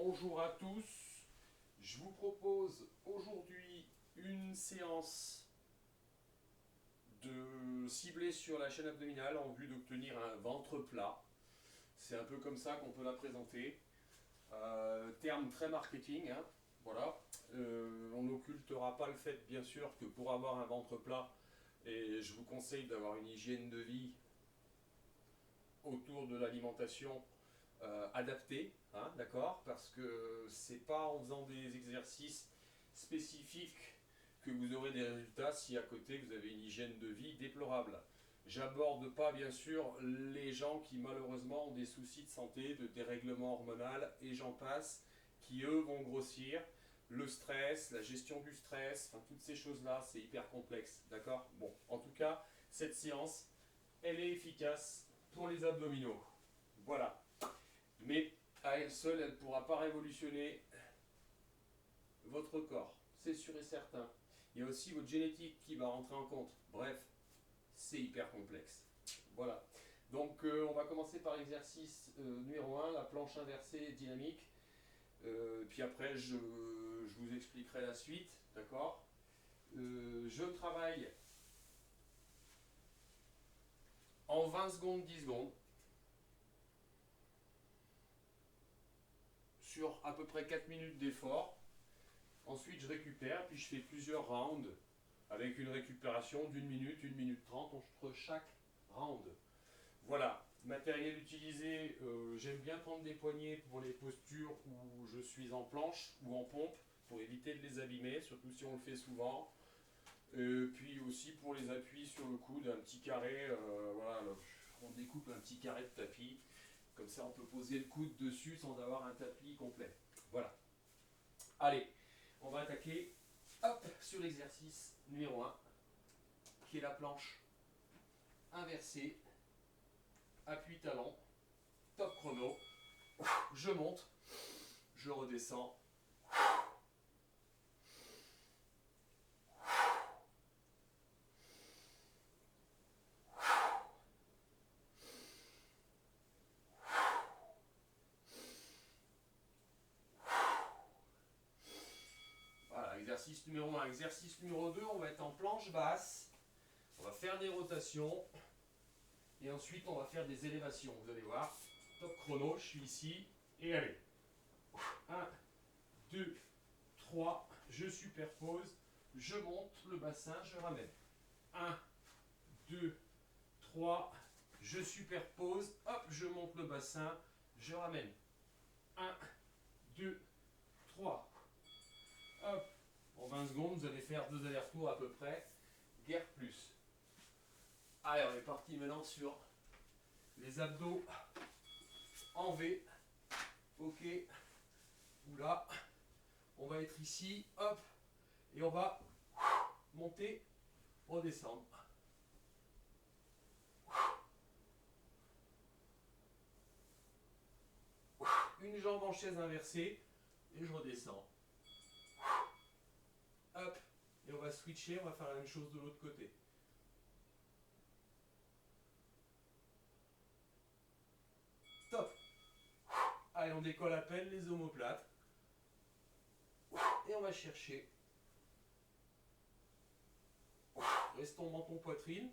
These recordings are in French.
bonjour à tous. Je vous propose aujourd'hui une séance de ciblée sur la chaîne abdominale en vue d'obtenir un ventre plat. C'est un peu comme ça qu'on peut la présenter. Terme très marketing, hein. Voilà. On n'occultera pas le fait, bien sûr, que pour avoir un ventre plat, et je vous conseille d'avoir une hygiène de vie autour de l'alimentation adaptée, hein, d'accord, parce que c'est pas en faisant des exercices spécifiques que vous aurez des résultats si à côté vous avez une hygiène de vie déplorable. J'aborde pas bien sûr les gens qui malheureusement ont des soucis de santé, de dérèglement hormonal et j'en passe, qui eux vont grossir. Le stress, la gestion du stress, enfin toutes ces choses-là, c'est hyper complexe, d'accord. Bon, en tout cas, cette séance, elle est efficace pour les abdominaux. Voilà. Mais à elle seule, elle ne pourra pas révolutionner votre corps, c'est sûr et certain. Il y a aussi votre génétique qui va rentrer en compte. Bref, c'est hyper complexe. Voilà. Donc on va commencer par l'exercice numéro 1, la planche inversée dynamique. Puis après, je vous expliquerai la suite, d'accord. Je travaille en 20 secondes, 10 secondes, sur à peu près 4 minutes d'effort. Ensuite, je récupère, puis je fais plusieurs rounds avec une récupération d'une minute, 1 minute 30 entre chaque round. Voilà, matériel utilisé, j'aime bien prendre des poignées pour les postures où je suis en planche ou en pompe pour éviter de les abîmer, surtout si on le fait souvent. Puis aussi pour les appuis sur le coude, un petit carré, voilà, on découpe un petit carré de tapis, comme ça on peut poser le coude dessus sans avoir un tapis complet. Voilà. Allez, on va attaquer sur l'exercice numéro 1, qui est la planche inversée, appui talon, top chrono, je monte, je redescends. Voilà, exercice numéro 1. Exercice numéro 2, on va être en planche basse, on va faire des rotations, et ensuite on va faire des élévations, vous allez voir. Top chrono, je suis ici, et allez. 1, 2, 3, je superpose, je monte le bassin, je ramène. 1, 2, 3, je superpose, hop, je monte le bassin, je ramène. 1, 2, 3. Hop, en 20 secondes, vous allez faire 2 allers-retours à peu près, guère plus. Allez, on est parti maintenant sur les abdos en V. Ok, oula, on va être ici, hop, et on va monter, redescendre. Une jambe en chaise inversée, et je redescends. Hop, et on va switcher, on va faire la même chose de l'autre côté. Top. Allez, on décolle à peine les omoplates. Et on va chercher. Restons menton poitrine.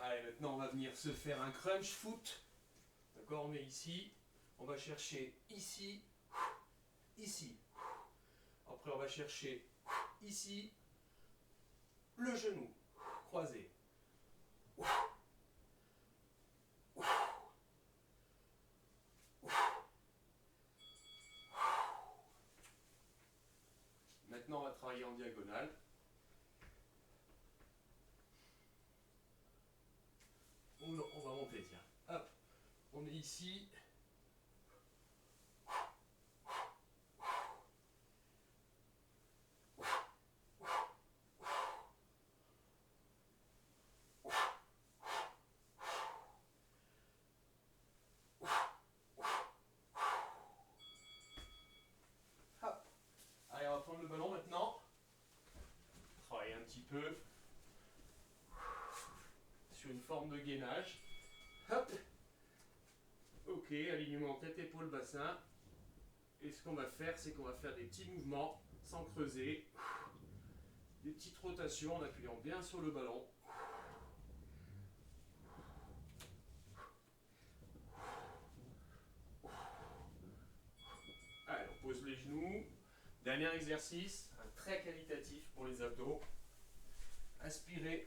Allez, maintenant on va venir se faire un crunch foot. D'accord, on est ici. On va chercher ici, ici. Après on va chercher ici, le genou croisé. Maintenant on va travailler en diagonale. On va monter, tiens. Hop, on est ici. peu sur une forme de gainage. Hop. Ok, alignement tête, épaule, bassin. Et ce qu'on va faire, c'est qu'on va faire des petits mouvements sans creuser. Des petites rotations en appuyant bien sur le ballon. Allez, on pose les genoux. Dernier exercice, un très qualitatif pour les abdos. Inspirez.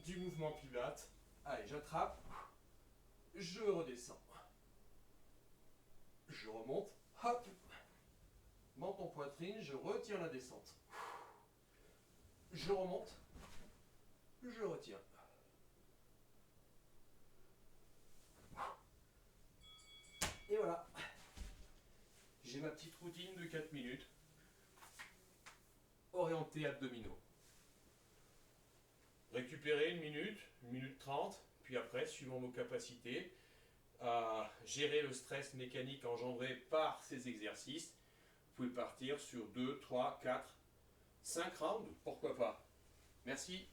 Du mouvement Pilates. Allez, j'attrape. Je redescends. Je remonte. Hop. Menton poitrine, je retire la descente. Je remonte. Je retire. Et voilà. J'ai ma petite routine de 4 minutes. Orientée abdominaux. Récupérez 1 minute 30, puis après, suivant vos capacités, à gérer le stress mécanique engendré par ces exercices, vous pouvez partir sur 2, 3, 4, 5 rounds, pourquoi pas. Merci.